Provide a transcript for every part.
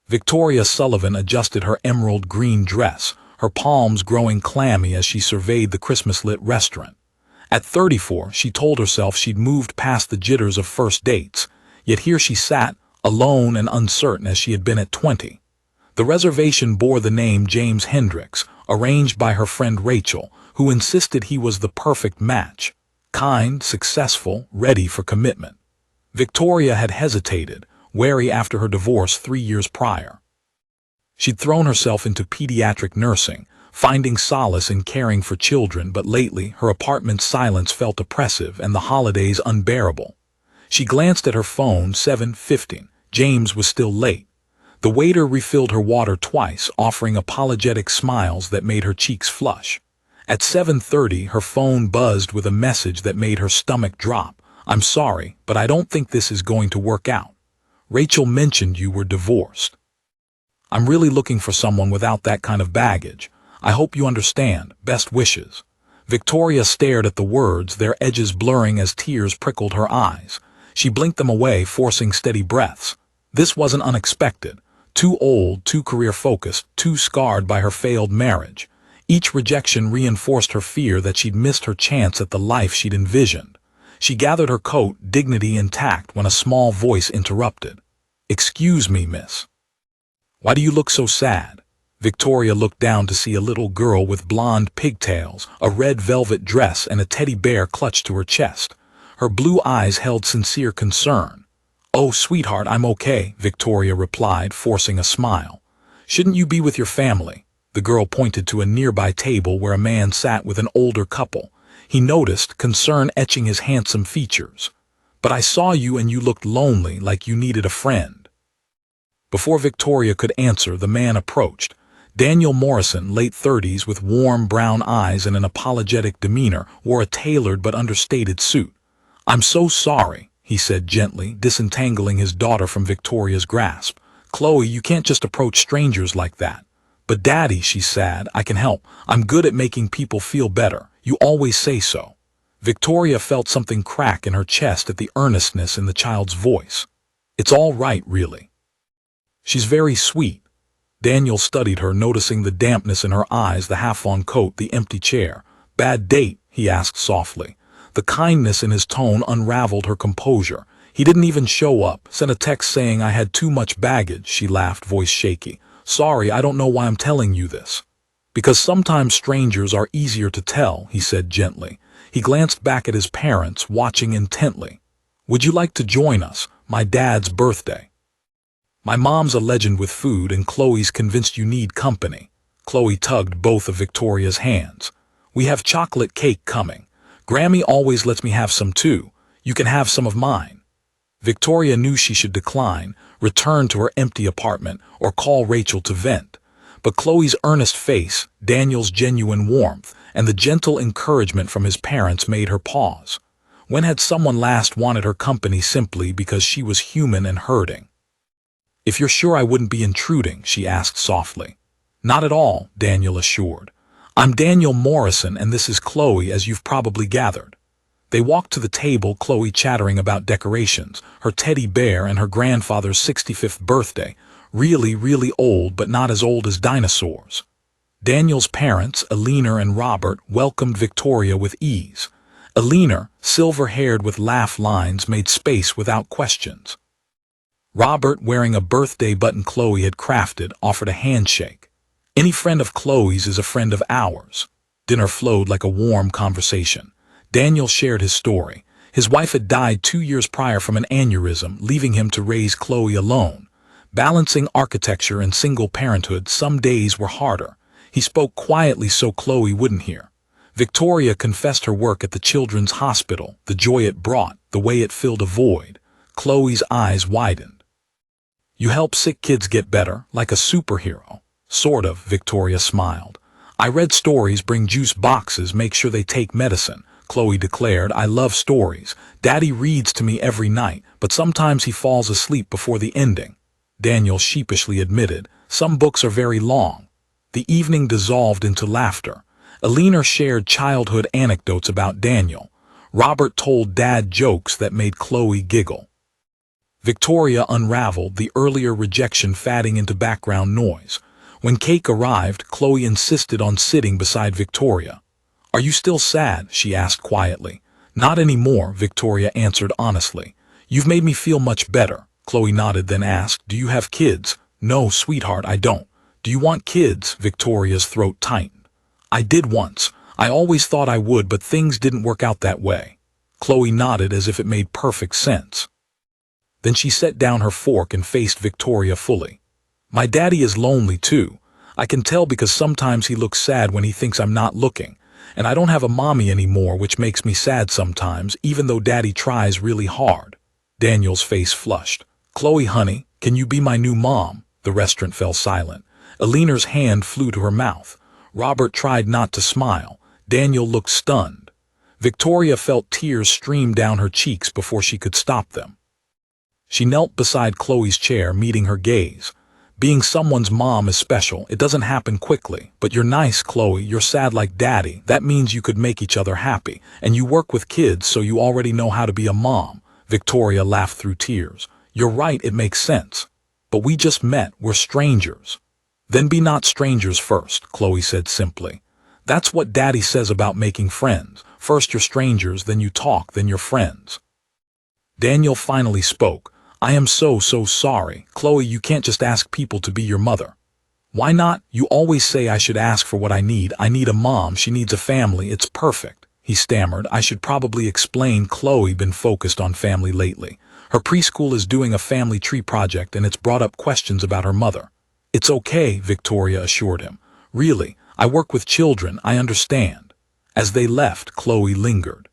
Victoria Sullivan adjusted her emerald green dress, her palms growing clammy as she surveyed the Christmas-lit restaurant. At 34, she told herself she'd moved past the jitters of first dates, yet here she sat, alone and uncertain as she had been at 20. The reservation bore the name James Hendricks, arranged by her friend Rachel, who insisted he was the perfect match. Kind, successful, ready for commitment. Victoria had hesitated, wary after her divorce 3 years prior. She'd thrown herself into pediatric nursing, finding solace in caring for children, but lately her apartment's silence felt oppressive and the holidays unbearable. She glanced at her phone, 7:15. James was still late. The waiter refilled her water twice, offering apologetic smiles that made her cheeks flush. At 7:30, her phone buzzed with a message that made her stomach drop. "I'm sorry, but I don't think this is going to work out. Rachel mentioned you were divorced. I'm really looking for someone without that kind of baggage. I hope you understand. Best wishes." Victoria stared at the words, their edges blurring as tears prickled her eyes. She blinked them away, forcing steady breaths. This wasn't unexpected. Too old, too career-focused, too scarred by her failed marriage. Each rejection reinforced her fear that she'd missed her chance at the life she'd envisioned. She gathered her coat, dignity intact, when a small voice interrupted. "Excuse me, miss. Why do you look so sad?" Victoria looked down to see a little girl with blonde pigtails, a red velvet dress, and a teddy bear clutched to her chest. Her blue eyes held sincere concern. "Oh, sweetheart, I'm okay," Victoria replied, forcing a smile. "Shouldn't you be with your family?" The girl pointed to a nearby table where a man sat with an older couple. He noticed, concern etching his handsome features. "But I saw you and you looked lonely, like you needed a friend." Before Victoria could answer, the man approached. Daniel Morrison, late 30s, with warm brown eyes and an apologetic demeanor, wore a tailored but understated suit. "I'm so sorry," he said gently, disentangling his daughter from Victoria's grasp. "Chloe, you can't just approach strangers like that." "But Daddy," she said, "I can help. I'm good at making people feel better. You always say so." Victoria felt something crack in her chest at the earnestness in the child's voice. "It's all right, really. She's very sweet." Daniel studied her, noticing the dampness in her eyes, the half-on coat, the empty chair. "Bad date?" he asked softly. The kindness in his tone unraveled her composure. "He didn't even show up. Sent a text saying I had too much baggage," she laughed, voice shaky. "Sorry, I don't know why I'm telling you this." "Because sometimes strangers are easier to tell," he said gently. He glanced back at his parents, watching intently. "Would you like to join us? My dad's birthday. My mom's a legend with food, and Chloe's convinced you need company." Chloe tugged both of Victoria's hands. "We have chocolate cake coming. Grammy always lets me have some too. You can have some of mine." Victoria knew she should decline, return to her empty apartment, or call Rachel to vent. But Chloe's earnest face, Daniel's genuine warmth, and the gentle encouragement from his parents made her pause. When had someone last wanted her company simply because she was human and hurting? "If you're sure I wouldn't be intruding," she asked softly. "Not at all," Daniel assured. "I'm Daniel Morrison, and this is Chloe, as you've probably gathered." They walked to the table, Chloe chattering about decorations, her teddy bear, and her grandfather's 65th birthday. Really, really old, but not as old as dinosaurs. Daniel's parents, Alina and Robert, welcomed Victoria with ease. Alina, silver-haired with laugh lines, made space without questions. Robert, wearing a birthday button Chloe had crafted, offered a handshake. "Any friend of Chloe's is a friend of ours." Dinner flowed like a warm conversation. Daniel shared his story. His wife had died 2 years prior from an aneurysm, leaving him to raise Chloe alone. Balancing architecture and single parenthood, some days were harder. He spoke quietly so Chloe wouldn't hear. Victoria confessed her work at the children's hospital, the joy it brought, the way it filled a void. Chloe's eyes widened. "You help sick kids get better, like a superhero." "Sort of," Victoria smiled. "I read stories, bring juice boxes, make sure they take medicine," Chloe declared. "I love stories. Daddy reads to me every night, but sometimes he falls asleep before the ending." Daniel sheepishly admitted, "Some books are very long." The evening dissolved into laughter. Alina shared childhood anecdotes about Daniel. Robert told dad jokes that made Chloe giggle. Victoria unraveled, the earlier rejection fading into background noise. When cake arrived, Chloe insisted on sitting beside Victoria. "Are you still sad?" she asked quietly. "Not anymore," Victoria answered honestly. "You've made me feel much better." Chloe nodded, then asked, "Do you have kids?" "No, sweetheart, I don't." "Do you want kids?" Victoria's throat tightened. "I did once. I always thought I would, but things didn't work out that way." Chloe nodded as if it made perfect sense. Then she set down her fork and faced Victoria fully. "My daddy is lonely too. I can tell because sometimes he looks sad when he thinks I'm not looking. And I don't have a mommy anymore, which makes me sad sometimes, even though daddy tries really hard." Daniel's face flushed. "Chloe, honey, can you be my new mom?" The restaurant fell silent. Eleanor's hand flew to her mouth. Robert tried not to smile. Daniel looked stunned. Victoria felt tears stream down her cheeks before she could stop them. She knelt beside Chloe's chair, meeting her gaze. "Being someone's mom is special. It doesn't happen quickly. But you're nice, Chloe. You're sad like daddy. That means you could make each other happy. And you work with kids, so you already know how to be a mom." Victoria laughed through tears. "You're right, it makes sense. But we just met. We're strangers." "Then be not strangers first," Chloe said simply. "That's what daddy says about making friends. First you're strangers, then you talk, then you're friends." Daniel finally spoke. "I am so sorry. Chloe, you can't just ask people to be your mother." "Why not? You always say I should ask for what I need. I need a mom. She needs a family. It's perfect." He stammered. "I should probably explain Chloe been focused on family lately. Her preschool is doing a family tree project and it's brought up questions about her mother." "It's okay," Victoria assured him. "Really, I work with children. I understand." As they left, Chloe lingered.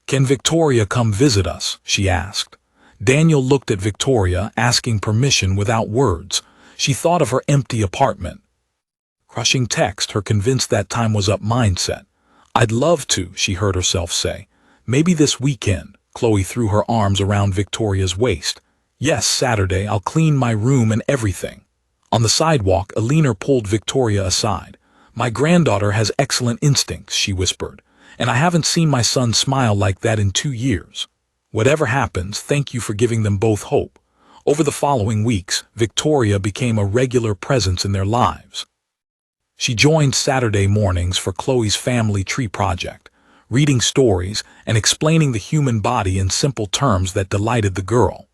"Can Victoria come visit us?" she asked. Daniel looked at Victoria, asking permission without words. She thought of her empty apartment. Crushing text, her convinced that time was up mindset. "I'd love to," she heard herself say. "Maybe this weekend." Chloe threw her arms around Victoria's waist. "Yes, Saturday. I'll clean my room and everything." On the sidewalk, Eleanor pulled Victoria aside. "My granddaughter has excellent instincts," she whispered. "And I haven't seen my son smile like that in 2 years. Whatever happens, thank you for giving them both hope." Over the following weeks, Victoria became a regular presence in their lives. She joined Saturday mornings for Chloe's family tree project, reading stories and explaining the human body in simple terms that delighted the girl.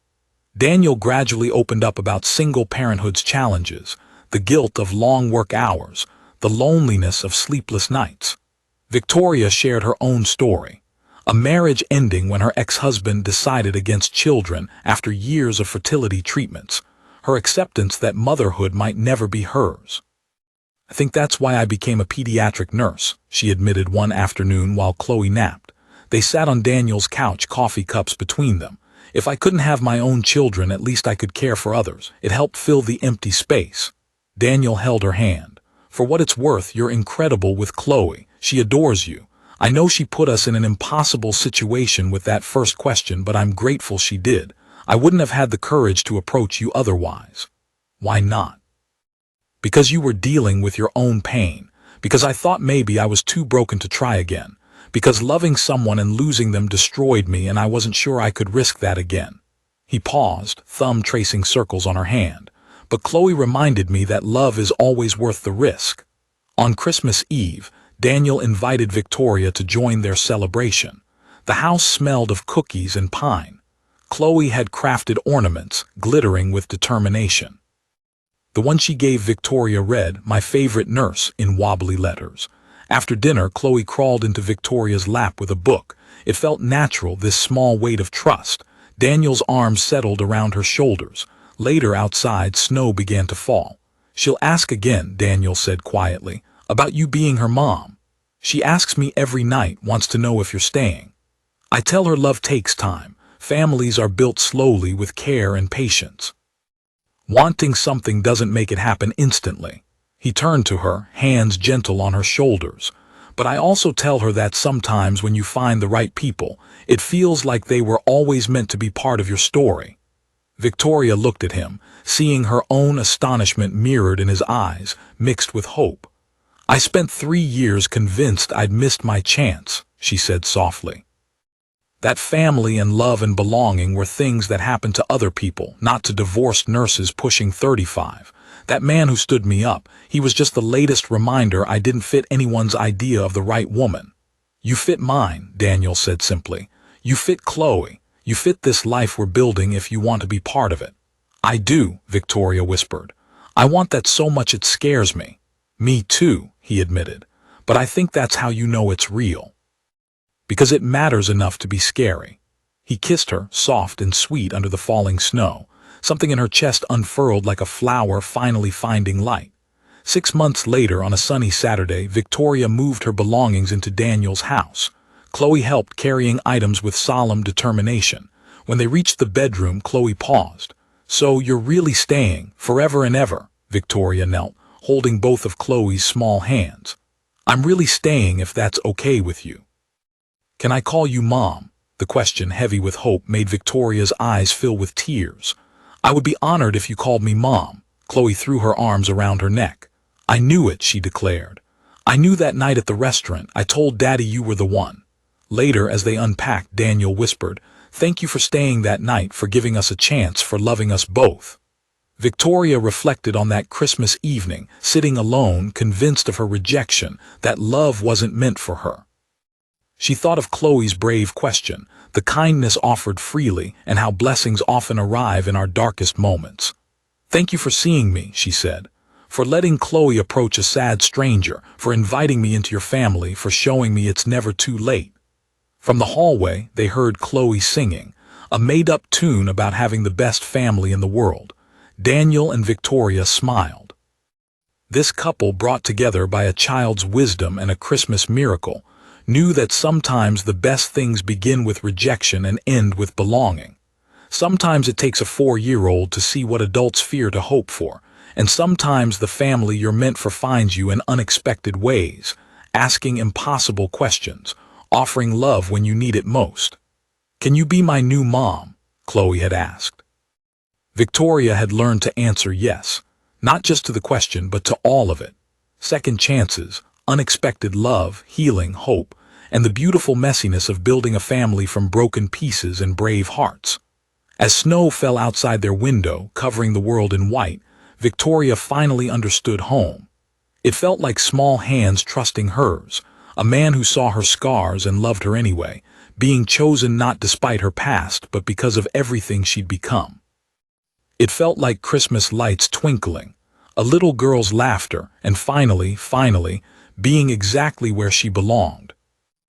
Daniel gradually opened up about single parenthood's challenges, the guilt of long work hours, the loneliness of sleepless nights. Victoria shared her own story. A marriage ending when her ex-husband decided against children after years of fertility treatments. Her acceptance that motherhood might never be hers. "I think that's why I became a pediatric nurse," she admitted one afternoon while Chloe napped. They sat on Daniel's couch, coffee cups between them. "If I couldn't have my own children, at least I could care for others." It helped fill the empty space. Daniel held her hand. "For what it's worth, you're incredible with Chloe. She adores you. I know she put us in an impossible situation with that first question, but I'm grateful she did. I wouldn't have had the courage to approach you otherwise." "Why not?" "Because you were dealing with your own pain. Because I thought maybe I was too broken to try again. Because loving someone and losing them destroyed me and I wasn't sure I could risk that again." He paused, thumb tracing circles on her hand. "But Chloe reminded me that love is always worth the risk." On Christmas Eve, Daniel invited Victoria to join their celebration. The house smelled of cookies and pine. Chloe had crafted ornaments, glittering with determination. The one she gave Victoria read, "My favorite nurse," in wobbly letters. After dinner, Chloe crawled into Victoria's lap with a book. It felt natural, this small weight of trust. Daniel's arms settled around her shoulders. Later, outside, snow began to fall. "She'll ask again," Daniel said quietly, "about you being her mom. She asks me every night, wants to know if you're staying." I tell her love takes time. Families are built slowly with care and patience. Wanting something doesn't make it happen instantly. He turned to her, hands gentle on her shoulders. "But I also tell her that sometimes when you find the right people, it feels like they were always meant to be part of your story." Victoria looked at him, seeing her own astonishment mirrored in his eyes, mixed with hope. "I spent 3 years convinced I'd missed my chance," she said softly. That family and love and belonging were things that happened to other people, not to divorced nurses pushing 35. That man who stood me up, he was just the latest reminder I didn't fit anyone's idea of the right woman. You fit mine, Daniel said simply. You fit Chloe. You fit this life we're building if you want to be part of it. I do, Victoria whispered. I want that so much it scares me. Me too, he admitted. But I think that's how you know it's real. Because it matters enough to be scary. He kissed her, soft and sweet under the falling snow. Something in her chest unfurled like a flower finally finding light. 6 months later, on a sunny Saturday, Victoria moved her belongings into Daniel's house. Chloe helped, carrying items with solemn determination. When they reached the bedroom, Chloe paused. So you're really staying, forever and ever? Victoria knelt, holding both of Chloe's small hands. I'm really staying if that's okay with you. Can I call you Mom? The question, heavy with hope, made Victoria's eyes fill with tears. I would be honored if you called me Mom. Chloe threw her arms around her neck. I knew it, she declared. I knew that night at the restaurant. I told Daddy you were the one. Later, as they unpacked, Daniel whispered, Thank you for staying that night, for giving us a chance, for loving us both. Victoria reflected on that Christmas evening, sitting alone, convinced of her rejection, that love wasn't meant for her. She thought of Chloe's brave question, the kindness offered freely, and how blessings often arrive in our darkest moments. Thank you for seeing me, she said, for letting Chloe approach a sad stranger, for inviting me into your family, for showing me it's never too late. From the hallway, they heard Chloe singing, a made-up tune about having the best family in the world. Daniel and Victoria smiled. This couple, brought together by a child's wisdom and a Christmas miracle, knew that sometimes the best things begin with rejection and end with belonging. Sometimes it takes a 4-year-old to see what adults fear to hope for, and sometimes the family you're meant for finds you in unexpected ways, asking impossible questions, offering love when you need it most. Can you be my new mom? Chloe had asked. Victoria had learned to answer yes, not just to the question, but to all of it. Second chances, unexpected love, healing, hope, and the beautiful messiness of building a family from broken pieces and brave hearts. As snow fell outside their window, covering the world in white, Victoria finally understood home. It felt like small hands trusting hers, a man who saw her scars and loved her anyway, being chosen not despite her past, but because of everything she'd become. It felt like Christmas lights twinkling, a little girl's laughter, and finally, being exactly where she belonged,